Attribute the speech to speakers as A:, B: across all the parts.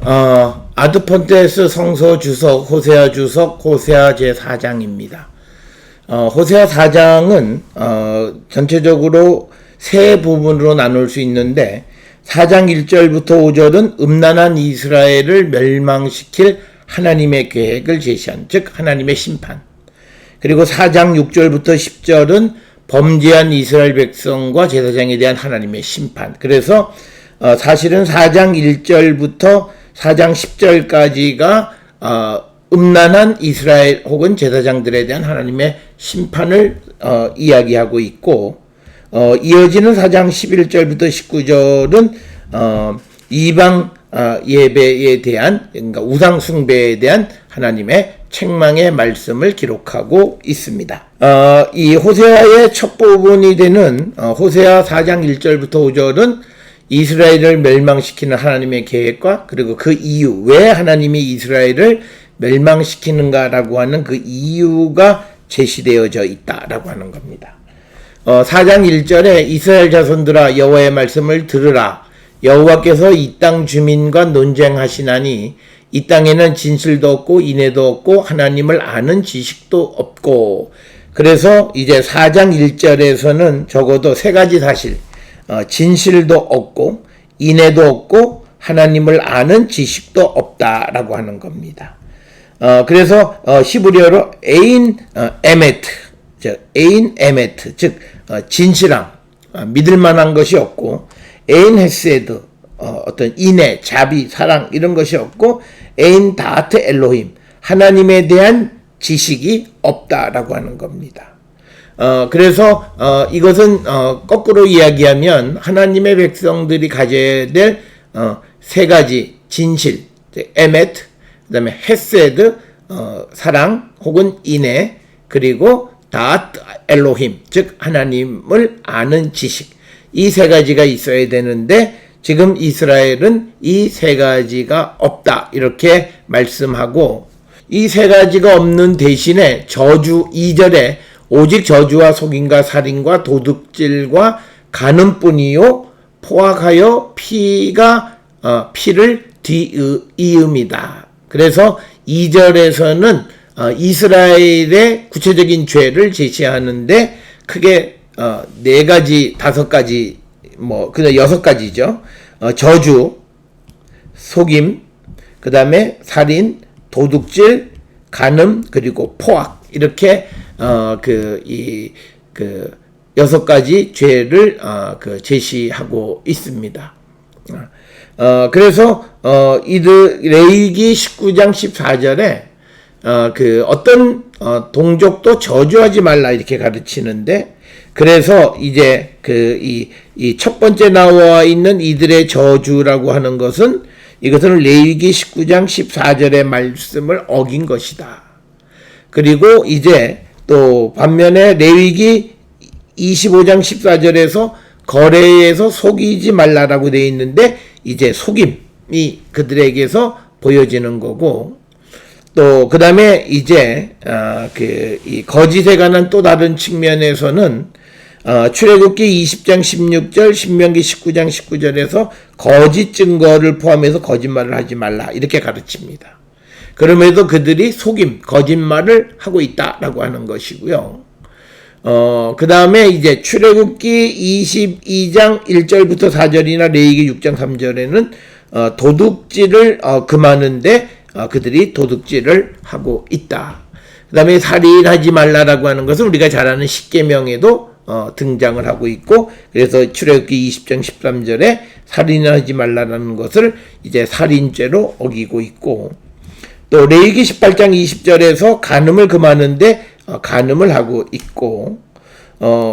A: 아드폰테스 성서 주석, 호세아 주석, 호세아 제4장입니다. 호세아 4장은 전체적으로 세 부분으로 나눌 수 있는데 4장 1절부터 5절은 음란한 이스라엘을 멸망시킬 하나님의 계획을 제시한, 즉 하나님의 심판. 그리고 4장 6절부터 10절은 범죄한 이스라엘 백성과 제사장에 대한 하나님의 심판. 그래서 사실은 4장 1절부터 4장 10절까지가 음란한 이스라엘 혹은 제사장들에 대한 하나님의 심판을 이야기하고 있고, 이어지는 4장 11절부터 19절은 이방 예배에 대한, 그러니까 우상 숭배에 대한 하나님의 책망의 말씀을 기록하고 있습니다. 이 호세아의 첫 부분이 되는 호세아 4장 1절부터 5절은 이스라엘을 멸망시키는 하나님의 계획과 그리고 그 이유, 왜 하나님이 이스라엘을 멸망시키는가라고 하는 그 이유가 제시되어져 있다라고 하는 겁니다. 4장 1절에 이스라엘 자손들아 여호와의 말씀을 들으라. 여호와께서 이 땅 주민과 논쟁하시나니 이 땅에는 진실도 없고 인애도 없고 하나님을 아는 지식도 없고. 그래서 이제 4장 1절에서는 적어도 세 가지 사실, 진실도 없고 인애도 없고 하나님을 아는 지식도 없다라고 하는 겁니다. 그래서 히브리어로 에인 에메트, 에인 에메트, 즉 진실함, 믿을 만한 것이 없고, 에인 헤세드, 어떤 인애, 자비, 사랑 이런 것이 없고, 에인 다트 엘로힘, 하나님에 대한 지식이 없다라고 하는 겁니다. 그래서 이것은 거꾸로 이야기하면 하나님의 백성들이 가져야 될 세 가지 진실, 에메트, 그 다음에 헤세드, 사랑 혹은 인애, 그리고 다트 엘로힘, 즉 하나님을 아는 지식, 이 세 가지가 있어야 되는데 지금 이스라엘은 이 세 가지가 없다 이렇게 말씀하고, 이 세 가지가 없는 대신에 저주 2절에 오직 저주와 속임과 살인과 도둑질과 간음뿐이요 포악하여 피를 뒤이음이다. 그래서 2절에서는 이스라엘의 구체적인 죄를 제시하는데 크게 4가지, 5가지, 그냥 6가지죠. 저주, 속임, 그 다음에 살인, 도둑질, 간음, 그리고 포악, 이렇게 6가지 죄를 제시하고 있습니다. 그래서 레위기 19장 14절에 어떤 동족도 저주하지 말라 이렇게 가르치는데, 그래서 이제 이 첫 번째 나와 있는 이들의 저주라고 하는 것은 이것은 레위기 19장 14절의 말씀을 어긴 것이다. 그리고 이제 또 반면에 레위기 25장 14절에서 거래에서 속이지 말라라고 되어 있는데 이제 속임이 그들에게서 보여지는 거고, 또 그 다음에 이제 이 거짓에 관한 또 다른 측면에서는 출애굽기 20장 16절, 신명기 19장 19절에서 거짓 증거를 포함해서 거짓말을 하지 말라 이렇게 가르칩니다. 그럼에도 그들이 속임, 거짓말을 하고 있다라고 하는 것이고요. 그 다음에 이제 출애굽기 22장 1절부터 4절이나 레위기 6장 3절에는 도둑질을 금하는데 그들이 도둑질을 하고 있다. 그 다음에 살인하지 말라라고 하는 것은 우리가 잘 아는 십계명에도 등장을 하고 있고, 그래서 출애굽기 20장 13절에 살인하지 말라라는 것을 이제 살인죄로 어기고 있고, 또 레위기 18장 20절에서 간음을 금하는데 간음을 하고 있고,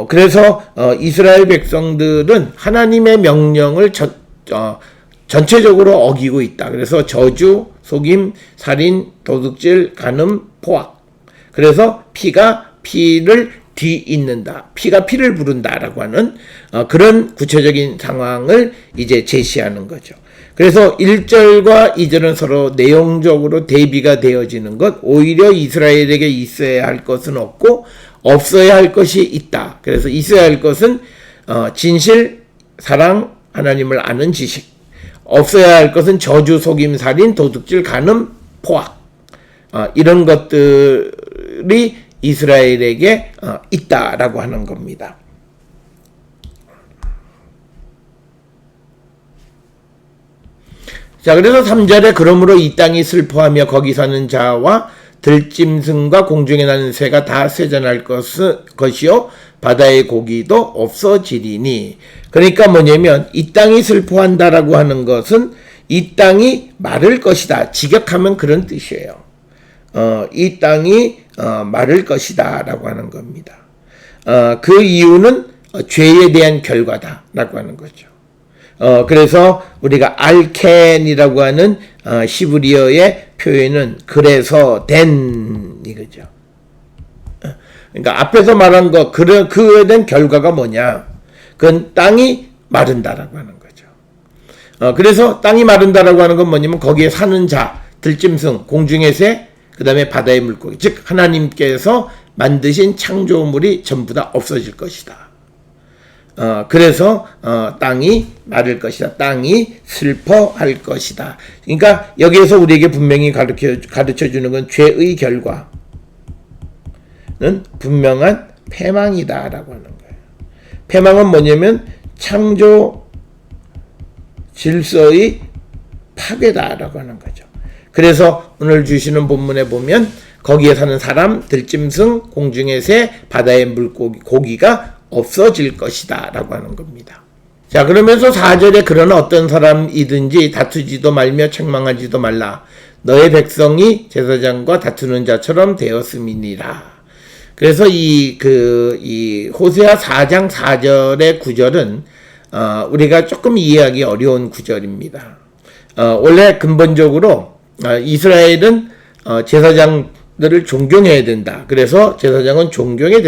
A: 그래서 이스라엘 백성들은 하나님의 명령을 전체적으로 어기고 있다. 그래서 저주, 속임, 살인, 도둑질, 간음, 포악. 그래서 피가 피를 뒤잇는다. 피가 피를 부른다라고 하는 그런 구체적인 상황을 이제 제시하는 거죠. 그래서 1절과 2절은 서로 내용적으로 대비가 되어지는 것, 오히려 이스라엘에게 있어야 할 것은 없고 없어야 할 것이 있다. 그래서 있어야 할 것은 진실, 사랑, 하나님을 아는 지식, 없어야 할 것은 저주, 속임, 살인, 도둑질, 간음, 포악. 이런 것들이 이스라엘에게 있다라고 하는 겁니다. 자, 그래서 3절에 그러므로 이 땅이 슬퍼하며 거기 사는 자와 들짐승과 공중에 나는 새가 다 쇠잔할 것이요 바다의 고기도 없어지리니. 그러니까 뭐냐면 이 땅이 슬퍼한다라고 하는 것은 이 땅이 마를 것이다. 직역하면 그런 뜻이에요. 이 땅이 마를 것이다 라고 하는 겁니다. 그 이유는 죄에 대한 결과다라고 하는 거죠. 그래서 우리가 알켄이라고 하는 시브리어의 표현은 그래서 된 이거죠. 그러니까 앞에서 말한 거 그에 대한 결과가 뭐냐? 그건 땅이 마른다라고 하는 거죠. 그래서 땅이 마른다라고 하는 건 뭐냐면 거기에 사는 자, 들짐승, 공중의 새, 그 다음에 바다의 물고기, 즉 하나님께서 만드신 창조물이 전부 다 없어질 것이다. 그래서 땅이 마를 것이다. 땅이 슬퍼할 것이다. 그러니까 여기에서 우리에게 분명히 가르쳐 주는 건 죄의 결과는 분명한 패망이다라고 하는 거예요. 패망은 뭐냐면 창조 질서의 파괴다라고 하는 거죠. 그래서 오늘 주시는 본문에 보면 거기에 사는 사람, 들짐승, 공중의 새, 바다의 물고기, 고기가 없어질 것이다 라고 하는 겁니다. 자, 그러면서 4절에 그러나 어떤 사람이든지 다투지도 말며 책망하지도 말라. 너의 백성이 제사장과 다투는 자처럼 되었음이니라. 그래서 이 호세아 4장 4절의 구절은 우리가 조금 이해하기 어려운 구절입니다. 원래 근본적으로 이스라엘은 제사장들을 존경해야 된다. 그래서 제사장은 존경의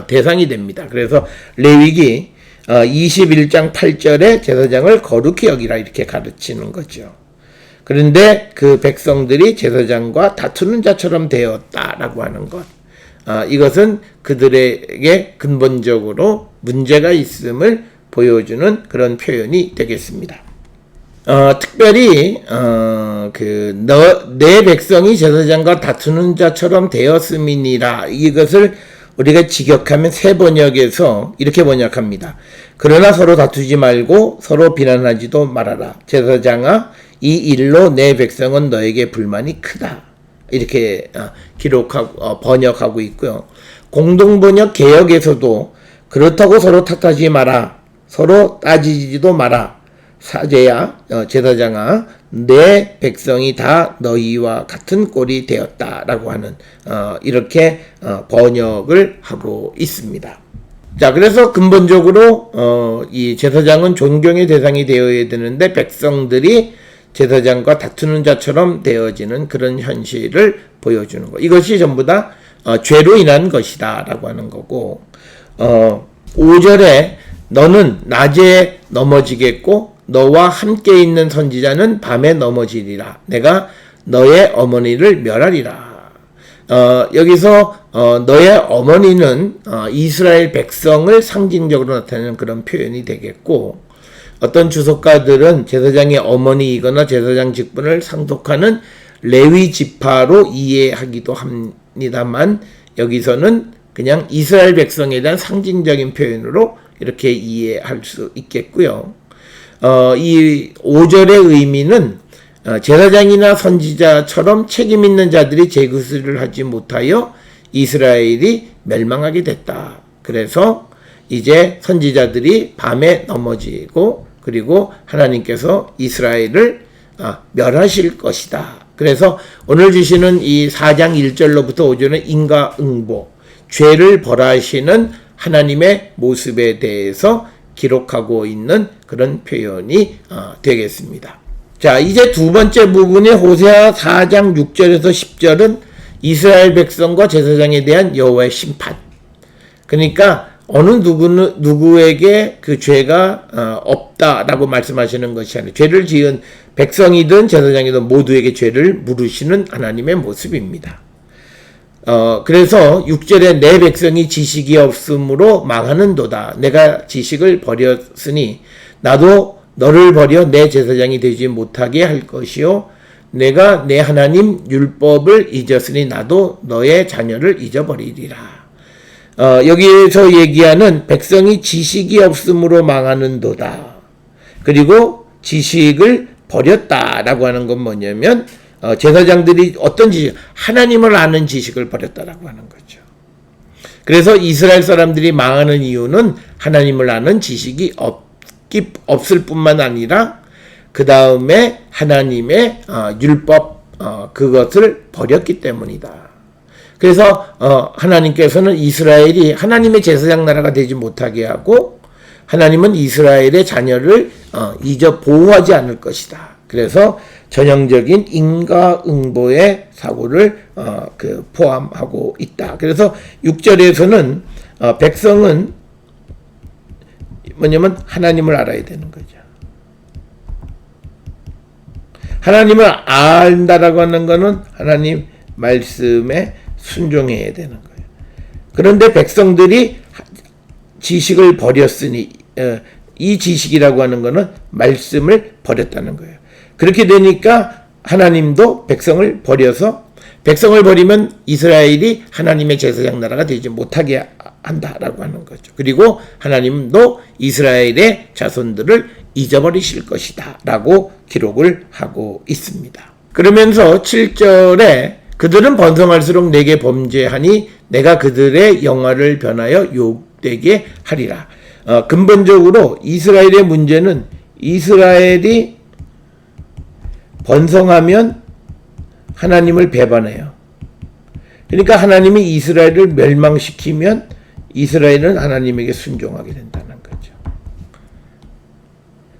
A: 대상이 됩니다. 그래서 레위기 21장 8절에 제사장을 거룩히 여기라 이렇게 가르치는 거죠. 그런데 그 백성들이 제사장과 다투는 자처럼 되었다라고 하는 것. 이것은 그들에게 근본적으로 문제가 있음을 보여주는 그런 표현이 되겠습니다. 특별히 내 백성이 제사장과 다투는 자처럼 되었음이니라. 이것을 우리가 직역하면 새 번역에서 이렇게 번역합니다. 그러나 서로 다투지 말고 서로 비난하지도 말아라. 제사장아, 이 일로 내 백성은 너에게 불만이 크다. 이렇게 번역하고 있고요. 공동번역 개역에서도 그렇다고 서로 탓하지 마라. 서로 따지지도 마라. 사제야, 제사장아, 내 백성이 다 너희와 같은 꼴이 되었다라고 하는 이렇게 번역을 하고 있습니다. 자, 그래서 근본적으로 이 제사장은 존경의 대상이 되어야 되는데 백성들이 제사장과 다투는 자처럼 되어지는 그런 현실을 보여주는 것. 이것이 전부 다 죄로 인한 것이다라고 하는 거고, 5절에 너는 낮에 넘어지겠고 너와 함께 있는 선지자는 밤에 넘어지리라. 내가 너의 어머니를 멸하리라. 여기서 너의 어머니는 이스라엘 백성을 상징적으로 나타내는 그런 표현이 되겠고, 어떤 주석가들은 제사장의 어머니이거나 제사장 직분을 상속하는 레위 지파로 이해하기도 합니다만, 여기서는 그냥 이스라엘 백성에 대한 상징적인 표현으로 이렇게 이해할 수 있겠고요. 이 5절의 의미는 제사장이나 선지자처럼 책임 있는 자들이 제구스를 하지 못하여 이스라엘이 멸망하게 됐다. 그래서 이제 선지자들이 밤에 넘어지고 그리고 하나님께서 이스라엘을 멸하실 것이다. 그래서 오늘 주시는 이 4장 1절로부터 5절은 인과응보, 죄를 벌하시는 하나님의 모습에 대해서 기록하고 있는 그런 표현이 되겠습니다. 자, 이제 두 번째 부분의 호세아 4장 6절에서 10절은 이스라엘 백성과 제사장에 대한 여호와의 심판. 그러니까 어느 누구에게 그 죄가 없다라고 말씀하시는 것이 아니라 죄를 지은 백성이든 제사장이든 모두에게 죄를 물으시는 하나님의 모습입니다. 그래서 6절에 내 백성이 지식이 없으므로 망하는도다. 내가 지식을 버렸으니 나도 너를 버려 내 제사장이 되지 못하게 할 것이요 내가 내 하나님 율법을 잊었으니 나도 너의 자녀를 잊어버리리라. 여기에서 얘기하는 백성이 지식이 없음으로 망하는도다. 그리고 지식을 버렸다라고 하는 건 뭐냐면 제사장들이 어떤 지식, 하나님을 아는 지식을 버렸다라고 하는 거죠. 그래서 이스라엘 사람들이 망하는 이유는 하나님을 아는 지식이 없을 뿐만 아니라 그 다음에 하나님의 율법 그것을 버렸기 때문이다. 그래서 하나님께서는 이스라엘이 하나님의 제사장 나라가 되지 못하게 하고 하나님은 이스라엘의 자녀를 보호하지 않을 것이다. 그래서 전형적인 인과응보의 사고를 포함하고 있다. 그래서 6절에서는 백성은 뭐냐면 하나님을 알아야 되는 거죠. 하나님을 안다라고 하는 것은 하나님 말씀에 순종해야 되는 거예요. 그런데 백성들이 지식을 버렸으니 이 지식이라고 하는 것은 말씀을 버렸다는 거예요. 그렇게 되니까 하나님도 백성을 버리면 이스라엘이 하나님의 제사장 나라가 되지 못하게 한다라고 하는 거죠. 그리고 하나님도 이스라엘의 자손들을 잊어버리실 것이다 라고 기록을 하고 있습니다. 그러면서 7절에 그들은 번성할수록 내게 범죄하니 내가 그들의 영화를 변하여 욕되게 하리라. 근본적으로 이스라엘의 문제는 이스라엘이 번성하면 하나님을 배반해요. 그러니까 하나님이 이스라엘을 멸망시키면 이스라엘은 하나님에게 순종하게 된다는 거죠.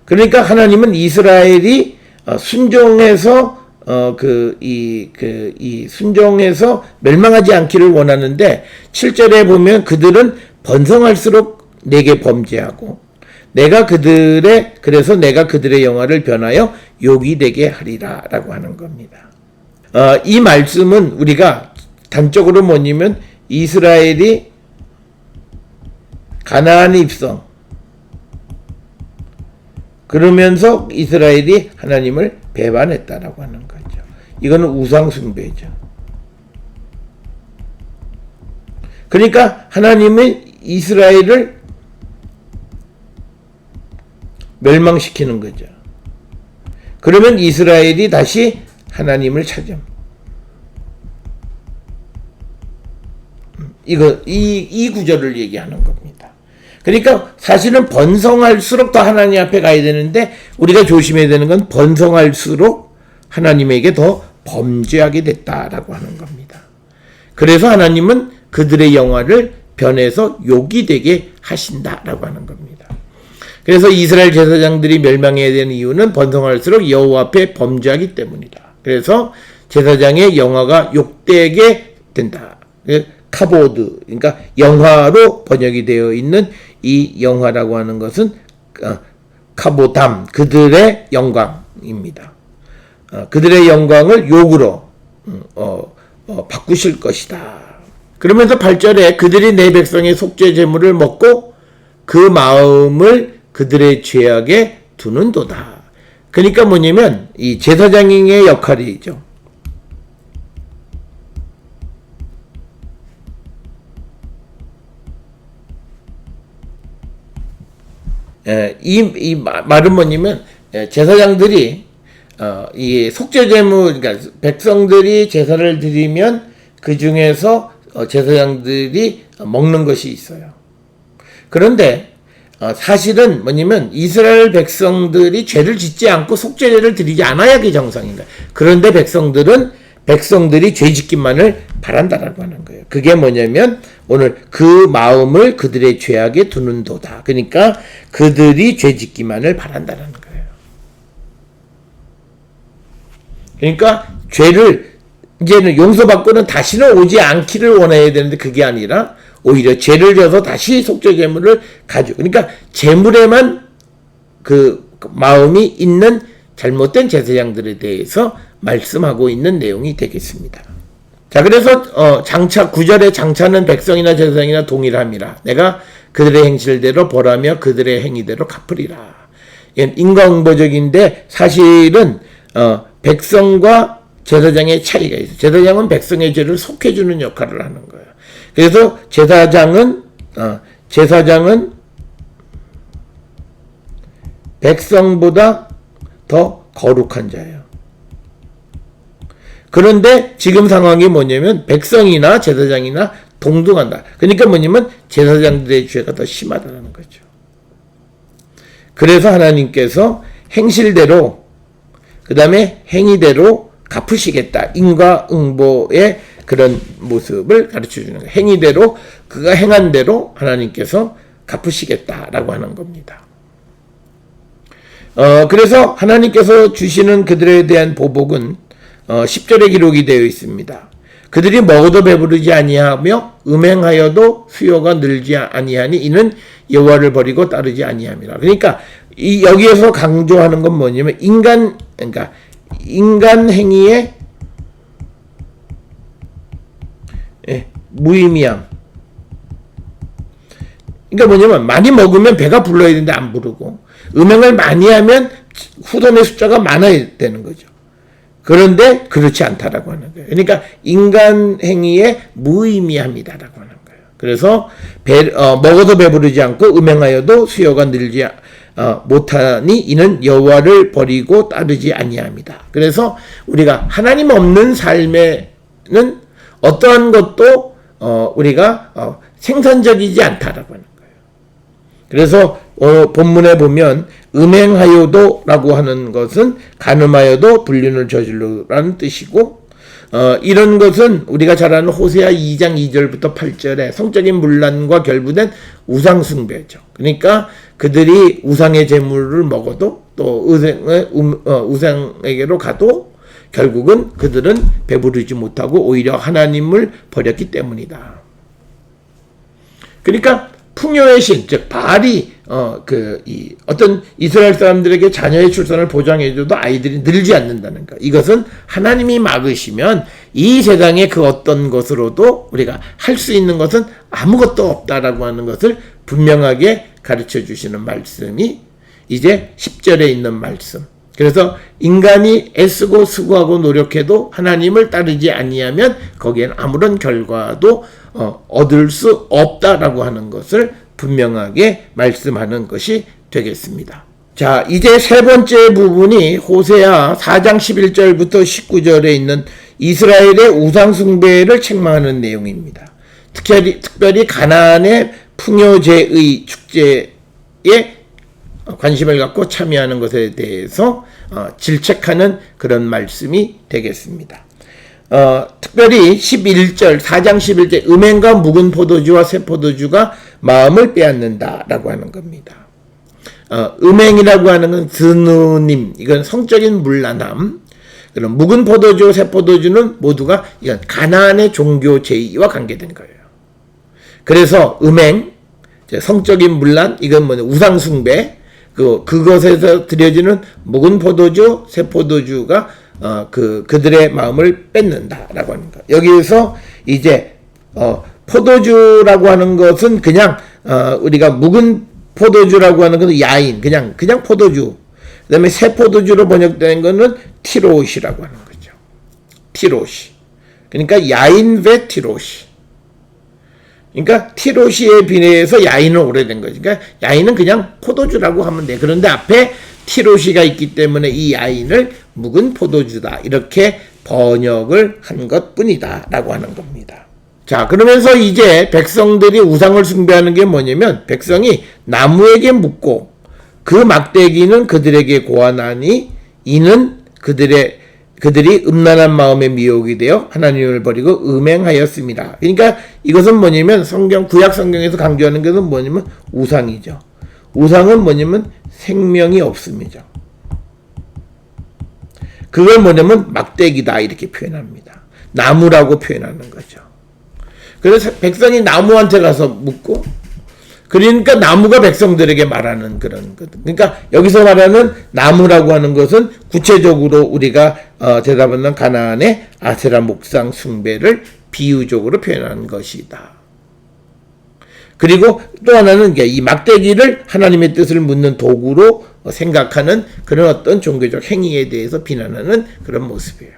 A: 그러니까 하나님은 이스라엘이 순종해서 순종해서 멸망하지 않기를 원하는데 7절에 보면 그들은 번성할수록 내게 범죄하고 그래서 내가 그들의 영화를 변하여 욕이 되게 하리라 라고 하는 겁니다. 이 말씀은 우리가 단적으로 뭐냐면 이스라엘이 가나안에 입성 그러면서 이스라엘이 하나님을 배반했다라고 하는 거죠. 이거는 우상숭배죠. 그러니까 하나님은 이스라엘을 멸망시키는 거죠. 그러면 이스라엘이 다시 하나님을 찾음. 이 구절을 얘기하는 겁니다. 그러니까 사실은 번성할수록 더 하나님 앞에 가야 되는데 우리가 조심해야 되는 건 번성할수록 하나님에게 더 범죄하게 됐다라고 하는 겁니다. 그래서 하나님은 그들의 영화를 변해서 욕이 되게 하신다라고 하는 겁니다. 그래서 이스라엘 제사장들이 멸망해야 되는 이유는 번성할수록 여호와 앞에 범죄하기 때문이다. 그래서 제사장의 영화가 욕되게 된다. 카보드, 그러니까 영화로 번역이 되어 있는 이 영화라고 하는 것은 카보담, 그들의 영광입니다. 그들의 영광을 욕으로 바꾸실 것이다. 그러면서 8절에 그들이 내 백성의 속죄 제물을 먹고 그 마음을 그들의 죄악에 두는도다. 그러니까 뭐냐면 이 제사장의 역할이죠. 이 말은 뭐냐면 제사장들이 이 속죄 제물, 그러니까 백성들이 제사를 드리면 그 중에서 제사장들이 먹는 것이 있어요. 그런데 사실은 뭐냐면 이스라엘 백성들이 죄를 짓지 않고 속죄제를 드리지 않아야 그게 정상인 거예요. 그런데 백성들이 죄 짓기만을 바란다라고 하는 거예요. 그게 뭐냐면 오늘 그 마음을 그들의 죄악에 두는도다. 그러니까 그들이 죄 짓기만을 바란다는 거예요. 그러니까 죄를 이제는 용서받고는 다시는 오지 않기를 원해야 되는데 그게 아니라 오히려 죄를 져서 다시 속죄 제물을 가지고, 그러니까 제물에만 그 마음이 있는 잘못된 제사장들에 대해서 말씀하고 있는 내용이 되겠습니다. 자, 그래서 장차 9절에 장차는 백성이나 제사장이나 동일함이라 내가 그들의 행실대로 벌하며 그들의 행위대로 갚으리라. 인과응보적인데 사실은 백성과 제사장의 차이가 있어요. 제사장은 백성의 죄를 속해주는 역할을 하는 거예요. 그래서 제사장은 백성보다 더 거룩한 자예요. 그런데 지금 상황이 뭐냐면 백성이나 제사장이나 동등한다. 그러니까 뭐냐면 제사장들의 죄가 더 심하다는 거죠. 그래서 하나님께서 행실대로 그 다음에 행위대로 갚으시겠다. 인과응보의 그런 모습을 가르쳐 주는 거예요. 행위대로 그가 행한 대로 하나님께서 갚으시겠다라고 하는 겁니다. 그래서 하나님께서 주시는 그들에 대한 보복은 10절에 기록이 되어 있습니다. 그들이 먹어도 배부르지 아니하며 음행하여도 수요가 늘지 아니하니 이는 여호와를 버리고 따르지 아니함이라. 그러니까 여기에서 강조하는 건 뭐냐면 인간 행위의 무의미함. 그러니까 뭐냐면 많이 먹으면 배가 불러야 되는데 안 부르고 음행을 많이 하면 후손의 숫자가 많아야 되는 거죠. 그런데 그렇지 않다라고 하는 거예요. 그러니까 인간 행위의 무의미함이다라고 하는 거예요. 그래서 먹어도 배부르지 않고 음행하여도 수요가 늘지 못하니 이는 여호와를 버리고 따르지 아니함이다. 그래서 우리가 하나님 없는 삶에는 어떠한 것도 우리가 생산적이지 않다라고 하는 거예요. 그래서 본문에 보면 음행하여도라고 하는 것은 간음하여도 불륜을 저질러라는 뜻이고 이런 것은 우리가 잘 아는 호세아 2장 2절부터 8절에 성적인 문란과 결부된 우상숭배죠. 그러니까 그들이 우상의 제물을 먹어도 또 우상에게로 가도 결국은 그들은 배부르지 못하고 오히려 하나님을 버렸기 때문이다. 그러니까 풍요의 신, 즉 바알이 어떤 이스라엘 사람들에게 자녀의 출산을 보장해줘도 아이들이 늘지 않는다는 것. 이것은 하나님이 막으시면 이 세상의 그 어떤 것으로도 우리가 할 수 있는 것은 아무것도 없다라고 하는 것을 분명하게 가르쳐 주시는 말씀이 이제 10절에 있는 말씀. 그래서 인간이 애쓰고 수고하고 노력해도 하나님을 따르지 아니하면 거기엔 아무런 결과도 얻을 수 없다라고 하는 것을 분명하게 말씀하는 것이 되겠습니다. 자, 이제 세 번째 부분이 호세아 4장 11절부터 19절에 있는 이스라엘의 우상숭배를 책망하는 내용입니다. 특별히 가나안의 풍요제의 축제에 관심을 갖고 참여하는 것에 대해서 질책하는 그런 말씀이 되겠습니다. 특별히 11절, 4장 11절, 음행과 묵은 포도주와 새 포도주가 마음을 빼앗는다라고 하는 겁니다. 음행이라고 하는 건 드누님, 이건 성적인 문란함. 그럼 묵은 포도주, 새 포도주는 모두가 이건 가나안의 종교 제의와 관계된 거예요. 그래서 음행, 성적인 문란, 이건 뭐냐, 우상숭배, 그것에서 드려지는 묵은 포도주, 새 포도주가 그들의 마음을 뺏는다라고 하는 거. 여기에서 이제 포도주라고 하는 것은 그냥 우리가 묵은 포도주라고 하는 것은 야인, 그냥 포도주. 그다음에 새 포도주로 번역된 것은 티롯이라고 하는 거죠. 티롯이. 그러니까 야인 배 티롯이. 그러니까 티롯이에 비례해서 야인은 오래된 거지. 그러니까 야인은 그냥 포도주라고 하면 돼. 그런데 앞에 티롯이가 있기 때문에 이 야인을 묵은 포도주다. 이렇게 번역을 한 것뿐이다. 라고 하는 겁니다. 자, 그러면서 이제 백성들이 우상을 숭배하는 게 뭐냐면 백성이 나무에게 묻고 그 막대기는 그들에게 고하나니 이는 그들이 음란한 마음에 미혹이 되어 하나님을 버리고 음행하였습니다. 그러니까 이것은 뭐냐면 구약 성경에서 강조하는 것은 뭐냐면 우상이죠. 우상은 뭐냐면 생명이 없음이죠. 그걸 뭐냐면 막대기다 이렇게 표현합니다. 나무라고 표현하는 거죠. 그래서 백성이 나무한테 가서 묻고 그러니까 나무가 백성들에게 말하는 그런 것. 그러니까 여기서 말하는 나무라고 하는 것은 구체적으로 우리가 대답하는 가나안의 아세라 목상 숭배를 비유적으로 표현한 것이다. 그리고 또 하나는 이 막대기를 하나님의 뜻을 묻는 도구로 생각하는 그런 어떤 종교적 행위에 대해서 비난하는 그런 모습이에요.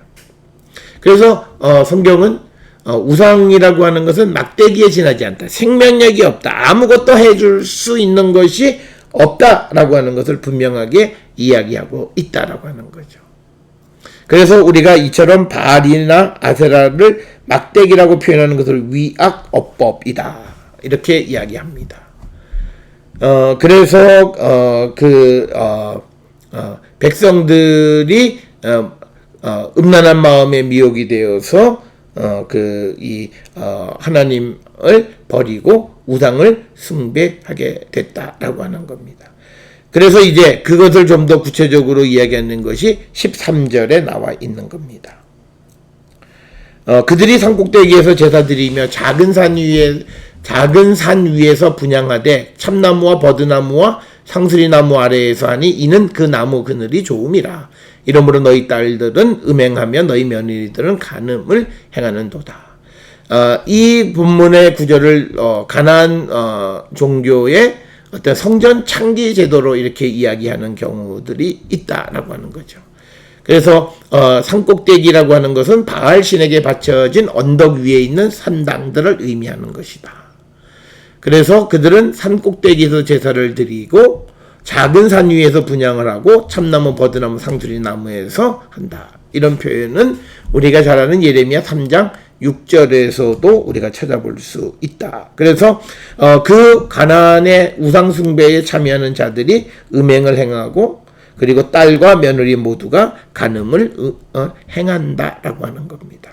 A: 그래서 성경은 우상이라고 하는 것은 막대기에 지나지 않다. 생명력이 없다. 아무것도 해줄 수 있는 것이 없다라고 하는 것을 분명하게 이야기하고 있다라고 하는 거죠. 그래서 우리가 이처럼 바알이나 아세라를 막대기라고 표현하는 것을 위악어법이다. 이렇게 이야기합니다. 그래서 백성들이 음란한 마음에 미혹이 되어서 하나님을 버리고 우상을 숭배하게 됐다라고 하는 겁니다. 그래서 이제 그것을 좀 더 구체적으로 이야기하는 것이 13절에 나와 있는 겁니다. 그들이 산꼭대기에서 제사드리며 작은 산 위에서 분향하되 참나무와 버드나무와 상수리나무 아래에서 하니 이는 그 나무 그늘이 좋음이라. 이러므로 너희 딸들은 음행하며 너희 며느리들은 간음을 행하는도다. 이 본문의 구절을 가나안 종교의 어떤 성전 창기 제도로 이렇게 이야기하는 경우들이 있다라고 하는 거죠. 그래서 산꼭대기라고 하는 것은 바알 신에게 바쳐진 언덕 위에 있는 산당들을 의미하는 것이다. 그래서 그들은 산꼭대기에서 제사를 드리고 작은 산 위에서 분향을 하고 참나무, 버드나무, 상수리 나무에서 한다. 이런 표현은 우리가 잘 아는 예레미야 3장 6절에서도 우리가 찾아볼 수 있다. 그래서 그 가나안의 우상 숭배에 참여하는 자들이 음행을 행하고 그리고 딸과 며느리 모두가 간음을 행한다라고 하는 겁니다.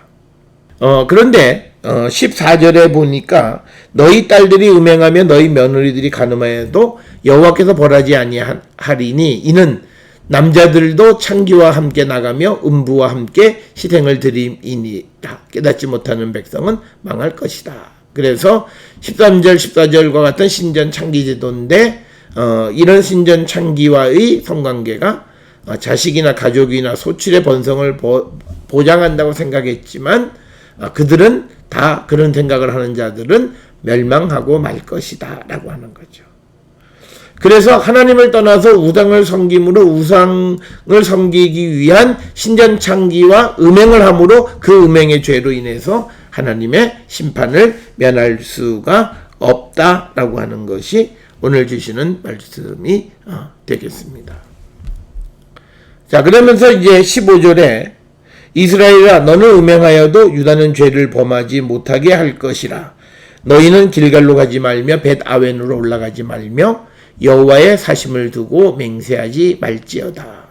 A: 그런데 14절에 보니까 너희 딸들이 음행하며 너희 며느리들이 간음하여도 여호와께서 벌하지 아니하리니 이는 남자들도 창기와 함께 나가며 음부와 함께 희생을 드림이니라. 깨닫지 못하는 백성은 망할 것이다. 그래서 13절 14절과 같은 신전 창기 제도인데 이런 신전 창기와의 성관계가 자식이나 가족이나 소출의 번성을 보장한다고 생각했지만 그들은 다 그런 생각을 하는 자들은 멸망하고 말 것이다 라고 하는 거죠. 그래서 하나님을 떠나서 우상을 섬김으로 우상을 섬기기 위한 신전 창기와 음행을 함으로 그 음행의 죄로 인해서 하나님의 심판을 면할 수가 없다라고 하는 것이 오늘 주시는 말씀이 되겠습니다. 자, 그러면서 이제 15절에 이스라엘아 너는 음행하여도 유다는 죄를 범하지 못하게 할 것이라. 너희는 길갈로 가지 말며 벳아웬으로 올라가지 말며 여호와의 사심을 두고 맹세하지 말지어다.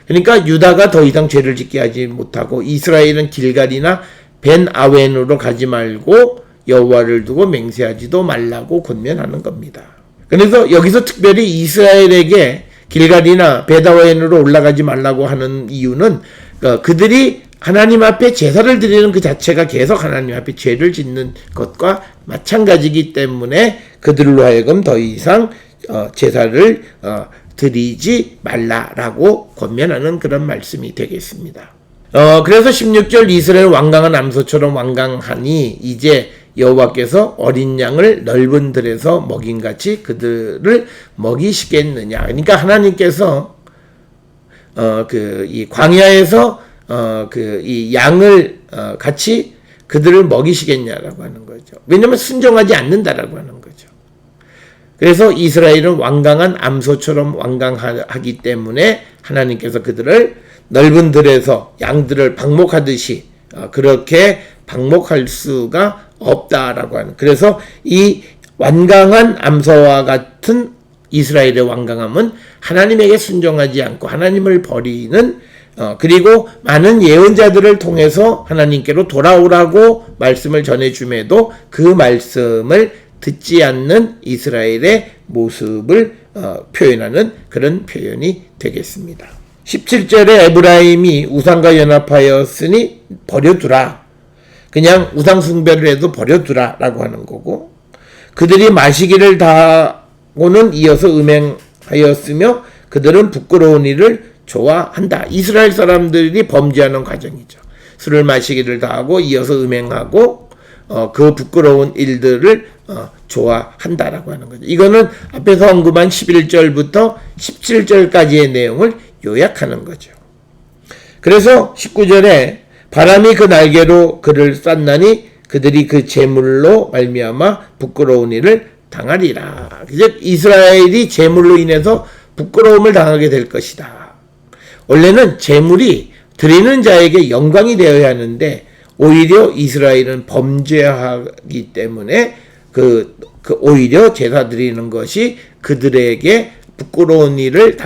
A: 그러니까 유다가 더 이상 죄를 짓게 하지 못하고 이스라엘은 길갈이나 벳아웬으로 가지 말고 여호와를 두고 맹세하지도 말라고 권면하는 겁니다. 그래서 여기서 특별히 이스라엘에게 길갈이나 벳아웬으로 올라가지 말라고 하는 이유는 그들이 하나님 앞에 제사를 드리는 그 자체가 계속 하나님 앞에 죄를 짓는 것과 마찬가지이기 때문에 그들로 하여금 더 이상 제사를 드리지 말라라고 권면하는 그런 말씀이 되겠습니다. 그래서 16절 이스라엘 완강한 암소처럼 완강하니 이제 여호와께서 어린 양을 넓은 들에서 먹인같이 그들을 먹이시겠느냐. 그러니까 하나님께서 이 광야에서 이 양을 같이 그들을 먹이시겠냐라고 하는 거죠. 왜냐하면 순종하지 않는다라고 하는 거죠. 그래서 이스라엘은 완강한 암소처럼 완강하기 때문에 하나님께서 그들을 넓은 들에서 양들을 방목하듯이 그렇게 방목할 수가 없다라고 하는. 그래서 이 완강한 암소와 같은 이스라엘의 완강함은 하나님에게 순종하지 않고 하나님을 버리는 그리고 많은 예언자들을 통해서 하나님께로 돌아오라고 말씀을 전해줌에도 그 말씀을 듣지 않는 이스라엘의 모습을 표현하는 그런 표현이 되겠습니다. 17절에 에브라임이 우상과 연합하였으니 버려두라. 그냥 우상 숭배를 해도 버려두라 라고 하는 거고 그들이 마시기를 다하고는 이어서 음행하였으며 그들은 부끄러운 일을 좋아한다. 이스라엘 사람들이 범죄하는 과정이죠. 술을 마시기를 다하고 이어서 음행하고 그 부끄러운 일들을 좋아한다라고 하는 거죠. 이거는 앞에서 언급한 11절부터 17절까지의 내용을 요약하는 거죠. 그래서 19절에 바람이 그 날개로 그를 쐈나니 그들이 그 재물로 말미암아 부끄러운 일을 당하리라. 즉 이스라엘이 재물로 인해서 부끄러움을 당하게 될 것이다. 원래는 재물이 드리는 자에게 영광이 되어야 하는데 오히려 이스라엘은 범죄하기 때문에 오히려 제사 드리는 것이 그들에게 부끄러운 일을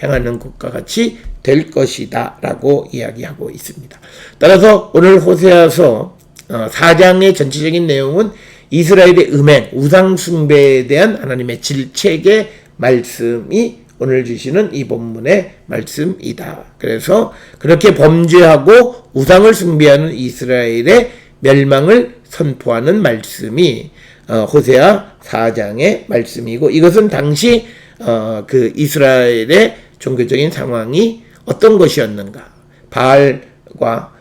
A: 행하는 것과 같이 될 것이다 라고 이야기하고 있습니다. 따라서 오늘 호세아서 4장의 전체적인 내용은 이스라엘의 음행, 우상 숭배에 대한 하나님의 질책의 말씀이 오늘 주시는 이 본문의 말씀이다. 그래서 그렇게 범죄하고 우상을 숭배하는 이스라엘의 멸망을 선포하는 말씀이 호세아 4장의 말씀이고, 이것은 당시 그 이스라엘의 종교적인 상황이 어떤 것이었는가, 바알과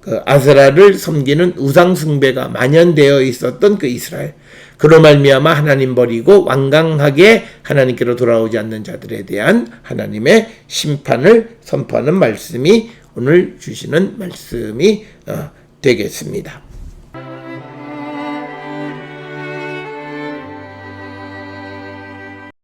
A: 그 아세라를 섬기는 우상 숭배가 만연되어 있었던 그 이스라엘, 그로 말미암아 하나님 버리고 완강하게 하나님께로 돌아오지 않는 자들에 대한 하나님의 심판을 선포하는 말씀이 오늘 주시는 말씀이 되겠습니다.